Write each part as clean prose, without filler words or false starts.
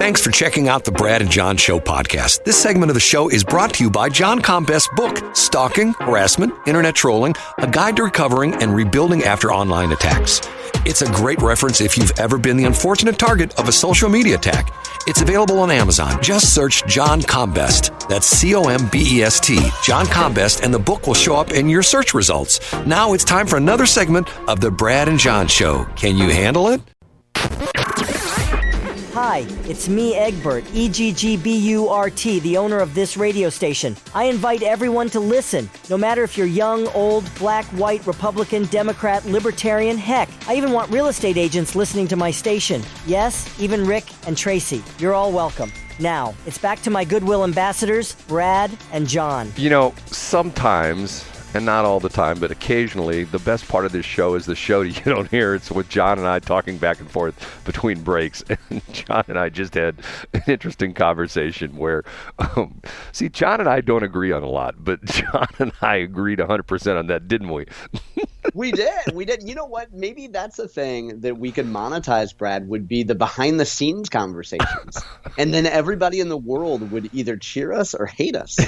Thanks for checking out the Brad and John Show podcast. This segment of the show is brought to you by John Combest's book, Stalking, Harassment, Internet Trolling, A Guide to Recovering and Rebuilding After Online Attacks. It's a great reference if you've ever been the unfortunate target of a social media attack. It's available on Amazon. Just search John Combest. That's C-O-M-B-E-S-T, John Combest, and the book will show up in your search results. Now it's time for another segment of the Brad and John Show. Can you handle it? Hi, it's me, Egbert, E-G-G-B-U-R-T, the owner of this radio station. I invite everyone to listen, no matter if you're young, old, black, white, Republican, Democrat, Libertarian, heck, I even want real estate agents listening to my station. Yes, even Rick and Tracy. You're all welcome. Now, it's back to my Goodwill ambassadors, Brad and John. You know, sometimes, and not all the time, but occasionally, the best part of this show is the show you don't hear. It's with John and I talking back and forth between breaks. And John and I just had an interesting conversation where, see, John and I don't agree on a lot, but John and I agreed 100% on that, didn't we? We did. You know what? Maybe that's a thing that we could monetize, Brad, would be the behind-the-scenes conversations. And then everybody in the world would either cheer us or hate us,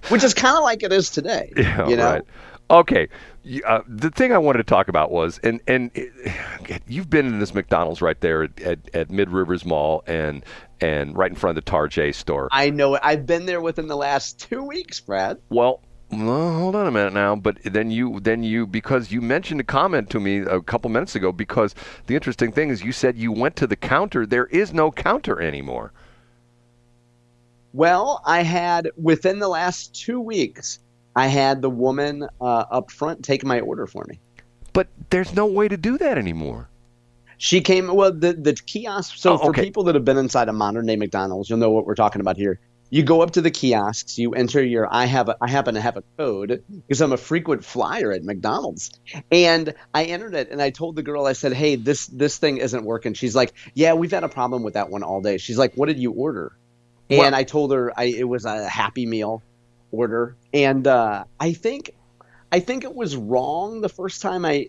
which is kind of like it is today. Yeah, you know? Right. Okay. The thing I wanted to talk about was, you've been in this McDonald's right there at Mid-Rivers Mall and right in front of the Tarjay store. I know it. I've been there within the last 2 weeks, Brad. Well, hold on a minute now, but then you because you mentioned a comment to me a couple minutes ago, because the interesting thing is you said you went to the counter. There is no counter anymore. Well, I had, within the last 2 weeks, I had the woman up front take my order for me. But there's no way to do that anymore. She came, well, the kiosk, so for people that have been inside a modern-day McDonald's, you'll know what we're talking about here. You go up to the kiosks, you enter your, I happen to have a code because I'm a frequent flyer at McDonald's. And I entered it and I told the girl, I said, hey, this thing isn't working. She's like, yeah, we've had a problem with that one all day. She's like, what did you order? And I told her it was a Happy Meal order. And I think it was wrong the first time I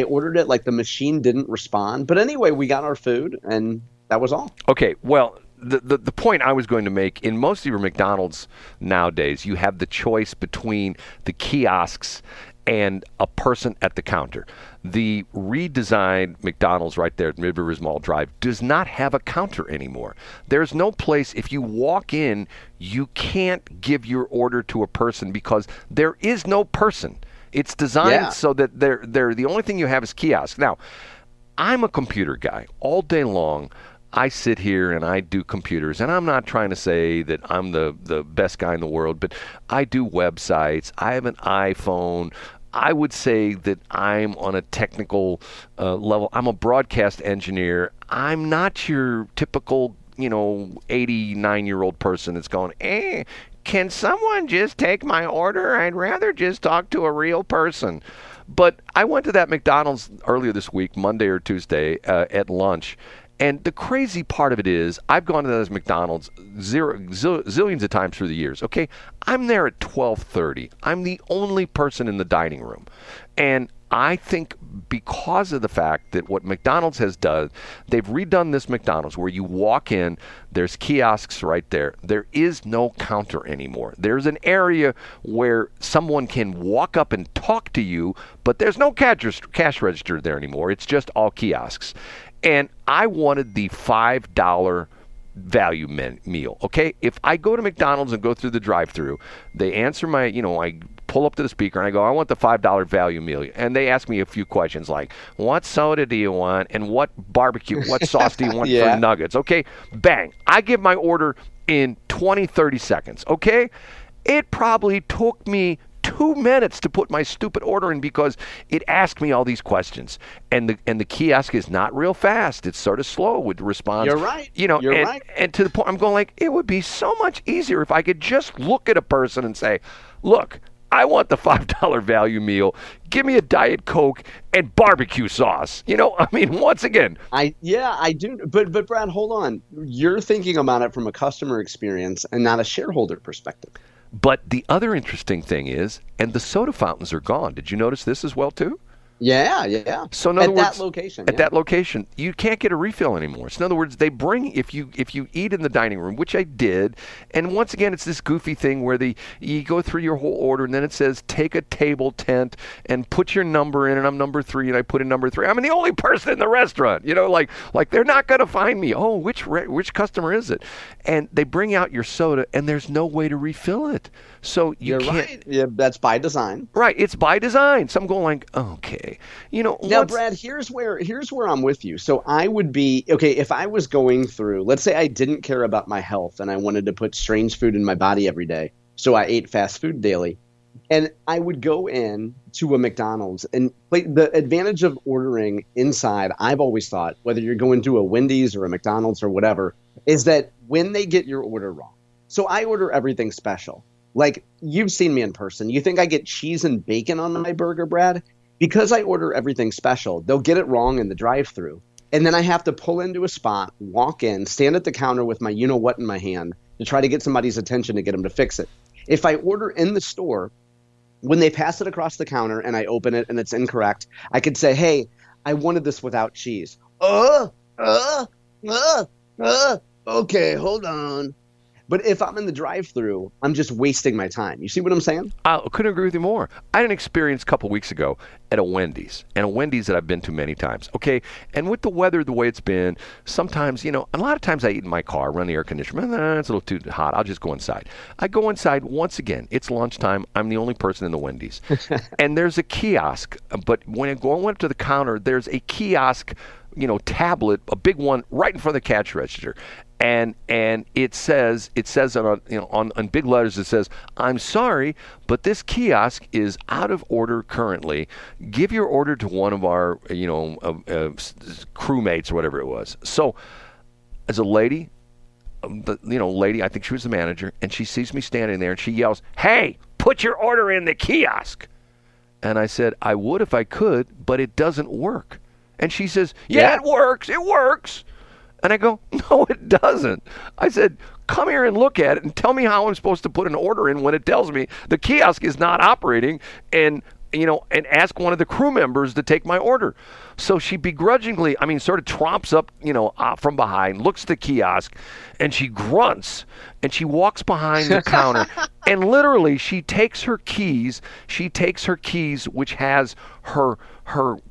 ordered it. Like the machine didn't respond. But anyway, we got our food and that was all. Okay, well, the point I was going to make, in most of your McDonald's nowadays, you have the choice between the kiosks and a person at the counter. The redesigned McDonald's right there at Mid-Rivers Mall Drive does not have a counter anymore. There's no place, if you walk in, you can't give your order to a person because there is no person. It's designed so that they're the only thing you have is kiosk. Now, I'm a computer guy. All day long, I sit here and I do computers, and I'm not trying to say that I'm the best guy in the world, but I do websites. I have an iPhone. I would say that I'm on a technical level. I'm a broadcast engineer. I'm not your typical, 89-year-old person that's going, can someone just take my order? I'd rather just talk to a real person. But I went to that McDonald's earlier this week, Monday or Tuesday, at lunch. And the crazy part of it is, I've gone to those McDonald's zillions of times through the years, okay? I'm there at 12:30. I'm the only person in the dining room. And I think because of the fact that what McDonald's has done, they've redone this McDonald's where you walk in, there's kiosks right there. There is no counter anymore. There's an area where someone can walk up and talk to you, but there's no cash register there anymore. It's just all kiosks. And I wanted the $5 value meal, okay? If I go to McDonald's and go through the drive-thru, they answer my, I pull up to the speaker and I go, I want the $5 value meal. And they ask me a few questions like, what soda do you want? And what barbecue, what sauce do you want for nuggets? Okay, bang. I give my order in 20, 30 seconds, okay? It probably took me 2 minutes to put my stupid order in because it asked me all these questions, and the kiosk is not real fast. It's sort of slow with response. You're right. Right. And to the point, I'm going like, it would be so much easier if I could just look at a person and say, look, I want the $5 value meal. Give me a Diet Coke and barbecue sauce. Once again. I do. But Brad, hold on. You're thinking about it from a customer experience and not a shareholder perspective. But the other interesting thing is, and the soda fountains are gone. Did you notice this as well, too? Yeah. So in other words, that location, at that location, you can't get a refill anymore. So in other words, they bring if you eat in the dining room, which I did, and once again, it's this goofy thing where you go through your whole order, and then it says take a table tent and put your number in, and I'm number 3, and I put in number 3. I'm the only person in the restaurant, like they're not going to find me. Oh, which customer is it? And they bring out your soda, and there's no way to refill it. So You're can't. right. Yeah, that's by design. Right, it's by design. So I'm going like, okay, Now, Brad, here's where I'm with you. So I would be okay if I was going through. Let's say I didn't care about my health and I wanted to put strange food in my body every day. So I ate fast food daily, and I would go in to a McDonald's. And the advantage of ordering inside, I've always thought, whether you're going to a Wendy's or a McDonald's or whatever, is that when they get your order wrong. So I order everything special. Like, you've seen me in person. You think I get cheese and bacon on my burger, Brad? Because I order everything special, they'll get it wrong in the drive-thru. And then I have to pull into a spot, walk in, stand at the counter with my you-know-what in my hand to try to get somebody's attention to get them to fix it. If I order in the store, when they pass it across the counter and I open it and it's incorrect, I could say, hey, I wanted this without cheese. Okay, hold on. But if I'm in the drive-thru, I'm just wasting my time. You see what I'm saying? I couldn't agree with you more. I had an experience a couple weeks ago at a Wendy's, and a Wendy's that I've been to many times. Okay, and with the weather the way it's been, sometimes, a lot of times I eat in my car, run the air conditioner. It's a little too hot. I'll just go inside. I go inside once again. It's lunchtime. I'm the only person in the Wendy's, and there's a kiosk. But when I went up to the counter, there's a kiosk, tablet, a big one right in front of the cash register. And it says on big letters, it says, I'm sorry, but this kiosk is out of order currently. Give your order to one of our crewmates or whatever it was. So as a lady, I think she was the manager, and she sees me standing there and she yells, hey, put your order in the kiosk. And I said, I would if I could, but it doesn't work. And she says, yeah. It works. And I go, no, it doesn't. I said, come here and look at it and tell me how I'm supposed to put an order in when it tells me the kiosk is not operating, and ask one of the crew members to take my order. So she begrudgingly, sort of tromps up, from behind, looks at the kiosk, and she grunts, and she walks behind the counter, and literally she takes her keys, which has her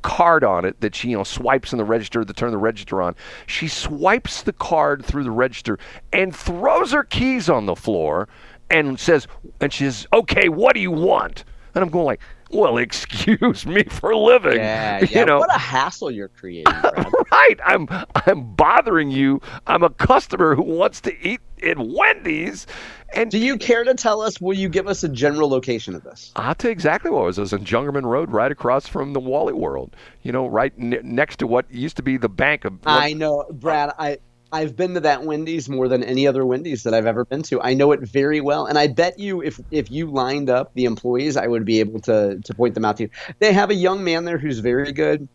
card on it that she swipes in the register to turn the register on. She swipes the card through the register and throws her keys on the floor and she says, okay, what do you want? And I'm going like, well, excuse me for living. Yeah. What a hassle you're creating, Brad. Right. I'm bothering you. I'm a customer who wants to eat at Wendy's. And do you care to tell us, will you give us a general location of this? I'll tell you exactly what it was. It was on Jungermann Road, right across from the Wally World, right next to what used to be the bank of... I know, Brad, I've been to that Wendy's more than any other Wendy's that I've ever been to. I know it very well. And I bet you if you lined up the employees, I would be able to point them out to you. They have a young man there who's very good.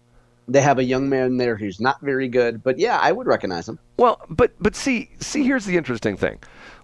They have a young man there who's not very good. But yeah, I would recognize him. Well, but see, here's the interesting thing.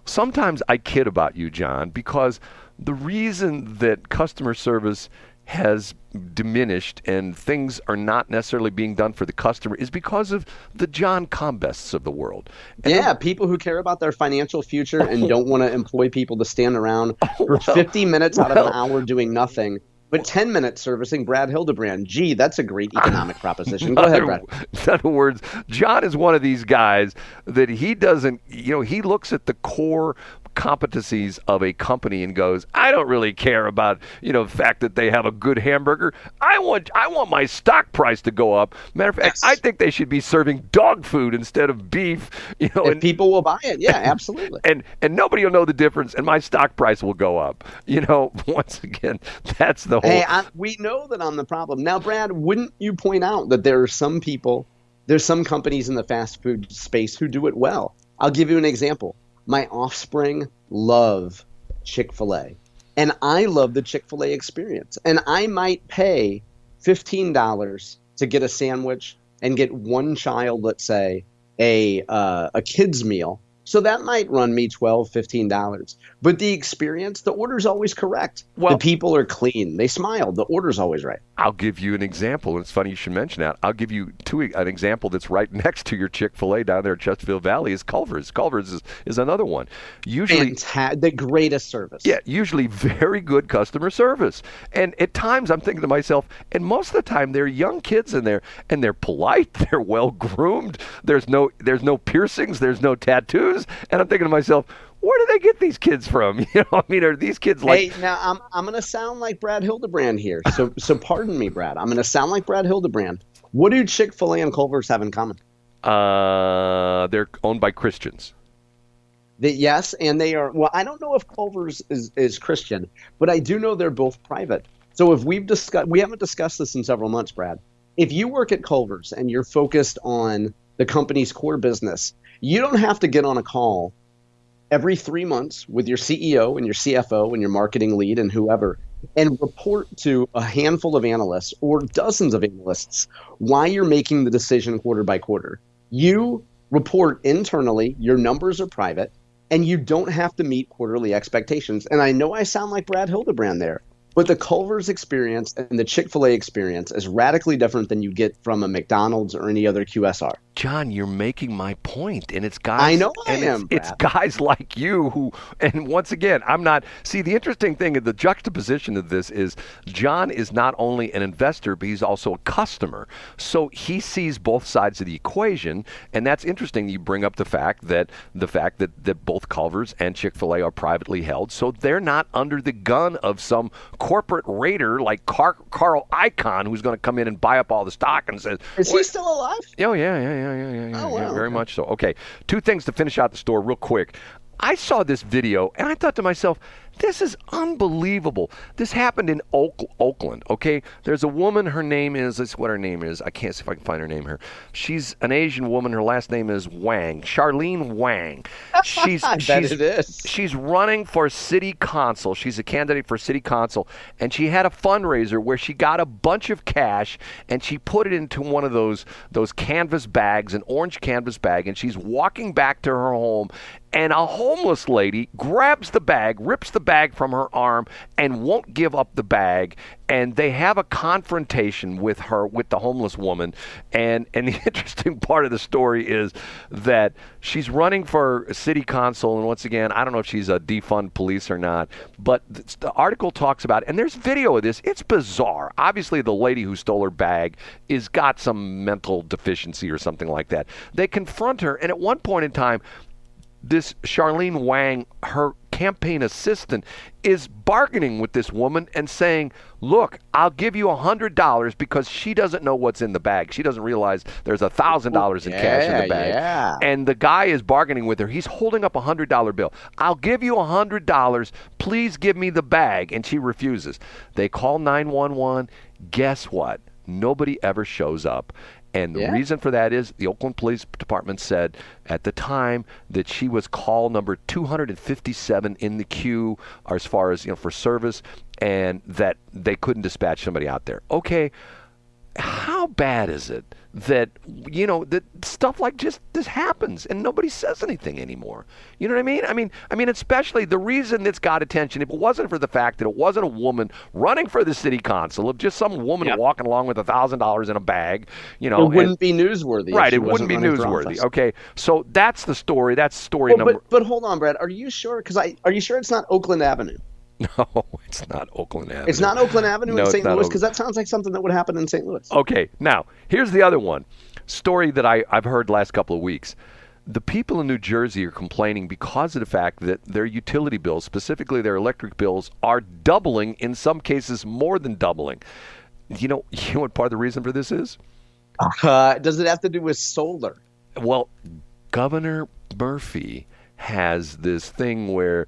Sometimes I kid about you, John, because the reason that customer service has diminished and things are not necessarily being done for the customer is because of the John Combests of the world. And people who care about their financial future and don't want to employ people to stand around for 50 minutes out of an hour doing nothing, but 10 minutes servicing Brad Hildebrand. Gee, that's a great economic proposition. Go ahead, Brad. In other words, John is one of these guys that he doesn't, he looks at the core competencies of a company and goes, I don't really care about, the fact that they have a good hamburger. I want my stock price to go up. Matter of fact, I think they should be serving dog food instead of beef. And people will buy it. Yeah, absolutely. And nobody will know the difference, and my stock price will go up. Once again, that's the whole. Hey, we know that I'm the problem. Now, Brad, wouldn't you point out that there's some companies in the fast food space who do it well? I'll give you an example. My offspring love Chick-fil-A, and I love the Chick-fil-A experience. And I might pay $15 to get a sandwich and get one child, let's say, a kid's meal, So that might run me $12, $15. But the experience, the order's always correct. Well, the people are clean. They smile. The order's always right. I'll give you an example. It's funny you should mention that. I'll give you an example that's right next to your Chick-fil-A down there in Chesterfield Valley is Culver's. Culver's is another one. Usually the greatest service. Yeah, usually very good customer service. And at times I'm thinking to myself, and most of the time they're young kids in there, and they're polite, they're well groomed. There's no piercings, there's no tattoos, and I'm thinking to myself, where do they get these kids from? Are these kids like? Hey, now I'm going to sound like Brad Hildebrand here. So pardon me, Brad. I'm going to sound like Brad Hildebrand. What do Chick-fil-A and Culver's have in common? They're owned by Christians. Yes, and they are. Well, I don't know if Culver's is Christian, but I do know they're both private. So if we haven't discussed this in several months, Brad. If you work at Culver's and you're focused on the company's core business, you don't have to get on a call every 3 months with your CEO and your CFO and your marketing lead and whoever and report to a handful of analysts or dozens of analysts why you're making the decision quarter by quarter. You report internally, your numbers are private, and you don't have to meet quarterly expectations. And I know I sound like Brad Hildebrand there, but the Culver's experience and the Chick-fil-A experience is radically different than you get from a McDonald's or any other QSR. John, you're making my point, and it's guys. I know I am. It's guys like you who, and once again, I'm not. See, the interesting thing, the juxtaposition of this is, John is not only an investor, but he's also a customer. So he sees both sides of the equation, and that's interesting. You bring up the fact that both Culver's and Chick-fil-A are privately held, so they're not under the gun of some corporate raider like Carl Icahn, who's going to come in and buy up all the stock and says, "Is he still alive?" Oh yeah. Oh, wow, Very okay. much so. Okay, two things to finish out the store real quick. I saw this video, and I thought to myself, this is unbelievable. This happened in Oakland, okay? There's a woman, her name is, let's see what her name is. I can't see if I can find her name here. She's an Asian woman. Her last name is Wang, Charlene Wang. I bet it is. She's running for city council. She's a candidate for city council, and she had a fundraiser where she got a bunch of cash, and she put it into one of those canvas bags, an orange canvas bag, and she's walking back to her home, and a homeless lady grabs the bag, rips the bag from her arm, and won't give up the bag. And they have a confrontation with the homeless woman. And the interesting part of the story is that she's running for city council. And once again, I don't know if she's a defund police or not, but the article talks about it. And there's video of this. It's bizarre. Obviously, the lady who stole her bag is got some mental deficiency or something like that. They confront her. And at one point in time, this Charlene Wang, her campaign assistant, is bargaining with this woman and saying, look, I'll give you $100 because she doesn't know what's in the bag. She doesn't realize there's $1,000 in cash in the bag. Yeah. And the guy is bargaining with her. He's holding up a $100 bill. I'll give you $100. Please give me the bag. And she refuses. They call 911. Guess what? Nobody ever shows up. And the reason for that is the Oakland Police Department said at the time that she was call number 257 in the queue as far as, for service, and that they couldn't dispatch somebody out there. Okay, how bad is it that, that stuff like this happens and nobody says anything anymore? You know what I mean? I mean, especially the reason it's got attention, if it wasn't for the fact that it wasn't a woman running for the city council, of just some woman walking along with $1,000 in a bag, it wouldn't be newsworthy. Right, it wouldn't be newsworthy. Okay, so that's the story. That's story number. But hold on, Brad. Are you sure? Are you sure it's not Oakland Avenue? No, it's not Oakland Avenue. It's not Oakland Avenue in St. Louis? Because that sounds like something that would happen in St. Louis. Okay, now, here's the other one. Story that I've heard last couple of weeks. The people in New Jersey are complaining because of the fact that their utility bills, specifically their electric bills, are doubling, in some cases more than doubling. You know what part of the reason for this is? Does it have to do with solar? Well, Governor Murphy has this thing where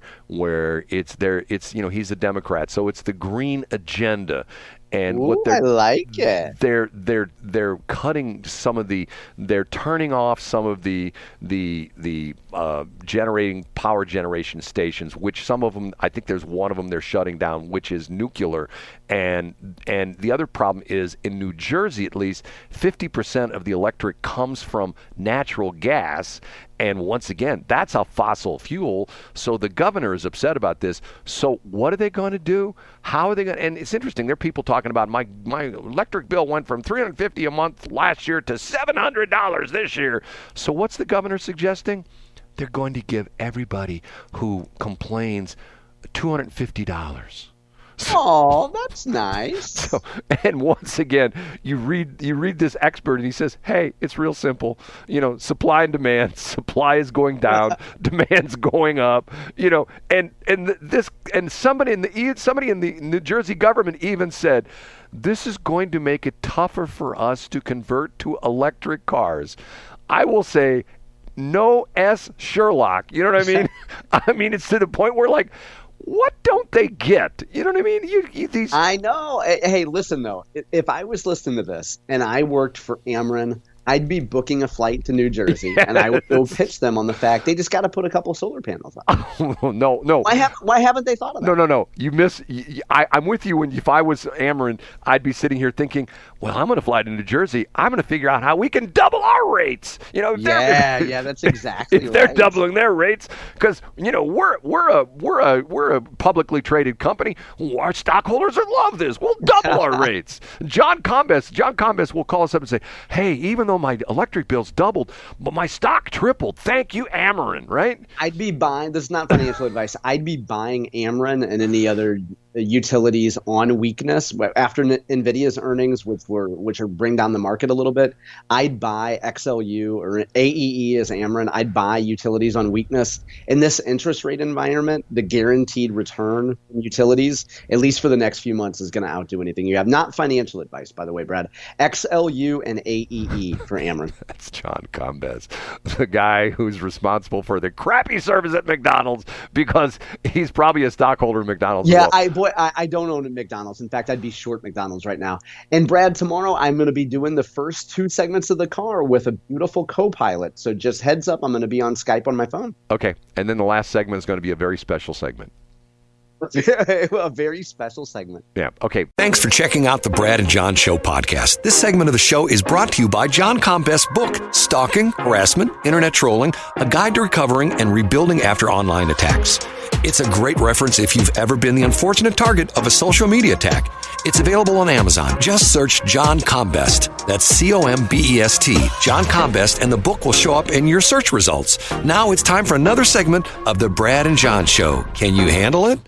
he's a Democrat, so it's the green agenda, And Ooh, what I like it. They're cutting some of they're turning off some of the generating power generation stations, which some of them, I think there's one of them they're shutting down, which is nuclear. And the other problem is in New Jersey, at least 50% of the electric comes from natural gas. And once again, that's a fossil fuel. So the governor is upset about this. So what are they going to do? How are they going to? And it's interesting. There are people talking about my electric bill went from $350 a month last year to $700 this year. So what's the governor suggesting? They're going to give everybody who complains $250. Oh, that's nice. So, and once again, you read this expert, and he says, "Hey, it's real simple. Supply and demand. Supply is going down, demand's going up. And somebody in the New Jersey government even said, this is going to make it tougher for us to convert to electric cars." I will say, no S Sherlock. You know what I mean? I mean, it's to the point where what don't they get? You know what I mean? I know. Hey, listen, though. If I was listening to this and I worked for Ameren, I'd be booking a flight to New Jersey, and I would go pitch them on the fact they just got to put a couple solar panels on. No. Why haven't they thought of that? No. You miss. I'm with you. If I was Ameren, I'd be sitting here thinking, well, I'm going to fly to New Jersey. I'm going to figure out how we can double our rates. Yeah, that's exactly if they're doubling their rates, because we're a publicly traded company. Our stockholders would love this. We'll double our rates. John Combest will call us up and say, hey, even though my electric bill's doubled, but my stock tripled. Thank you, Ameren, right? I'd be buying, this is not financial advice, I'd be buying Ameren and any other utilities on weakness after NVIDIA's earnings, which are bring down the market a little bit. I'd buy XLU or AEE as Ameren. I'd buy utilities on weakness. In this interest rate environment, the guaranteed return in utilities, at least for the next few months, is going to outdo anything you have. Not financial advice, by the way, Brad. XLU and AEE for Ameren. That's John Combest, the guy who's responsible for the crappy service at McDonald's, because he's probably a stockholder of McDonald's. Yeah, I don't own a McDonald's. In fact, I'd be short McDonald's right now. And Brad, tomorrow I'm going to be doing the first 2 segments of the car with a beautiful co-pilot. So just heads up, I'm going to be on Skype on my phone. Okay. And then the last segment is going to be a very special segment. A very special segment. Yeah. Okay. Thanks for checking out the Brad and John Show podcast. This segment of the show is brought to you by John Combest's book, Stalking, Harassment, Internet Trolling, A Guide to Recovering and Rebuilding After Online Attacks. It's a great reference if you've ever been the unfortunate target of a social media attack. It's available on Amazon. Just search John Combest. That's Combest, John Combest, and the book will show up in your search results. Now it's time for another segment of the Brad and John Show. Can you handle it?